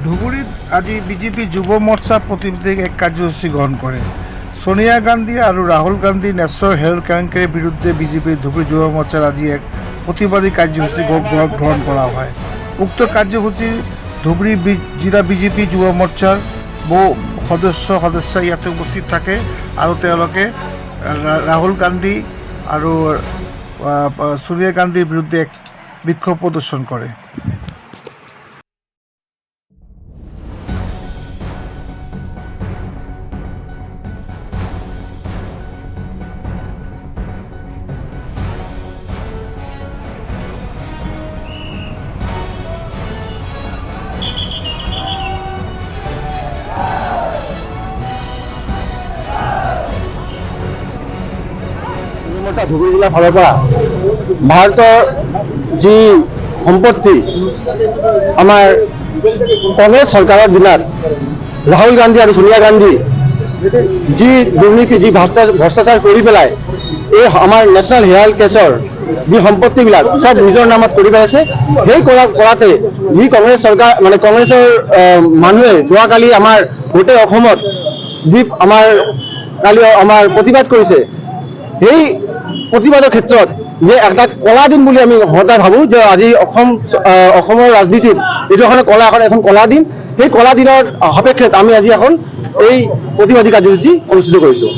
ধুবুৰীত আজি বিজেপি যুৱ মৰ্চা প্ৰতিনিধিক এক কাৰ্যসূচী গ্ৰহণ কৰে। সোনিয়া গান্ধী আৰু ৰাহুল গান্ধী নেশ্যনেল হেল্থ কেলেংকাৰীৰ বিৰুদ্ধে বিজেপিৰ ধুবুৰী যুৱ মৰ্চাৰ আজি এক প্ৰতিবাদী কাৰ্যসূচী গ্ৰহণ কৰা হয়। উক্ত কাৰ্যসূচীৰ ধুবুৰী জিলা বিজেপি যুৱ মৰ্চাৰ বহু সদস্য ইয়াতে উপস্থিত থাকে আৰু তেওঁলোকে ৰাহুল গান্ধী আৰু সোনিয়া গান্ধীৰ বিৰুদ্ধে এক বিক্ষোভ প্ৰদৰ্শন কৰে। ধুবুৰী জিলাৰ ফালৰ পৰা ভাৰতৰ যি সম্পত্তি আমাৰ কংগ্ৰেছ চৰকাৰৰ দিনত ৰাহুল গান্ধী আৰু সোনিয়া গান্ধী যি দুৰ্নীতি যি ভ্ৰষ্টাচাৰ কৰি পেলাই এই আমাৰ নেশ্যনেল হেল্থ কেছৰ যি সম্পত্তিবিলাক চব নিজৰ নামত কৰি পেলাইছে। সেই কৰাতে যি কংগ্ৰেছ চৰকাৰ মানে কংগ্ৰেছৰ মানুহে যোৱাকালি আমাৰ গোটেই অসমত যি আমাৰ প্ৰতিবাদ কৰিছে, সেই প্ৰতিবাদৰ ক্ষেত্ৰত যে এটা কলা দিন বুলি আমি সদায় ভাবোঁ যে আজি অসমৰ ৰাজনীতিত এইটো এখন কলা দিন। সেই কলা দিনৰ সাপেক্ষত আমি আজি এখন এই প্ৰতিবাদী কাৰ্যসূচী অনুষ্ঠিত কৰিছোঁ।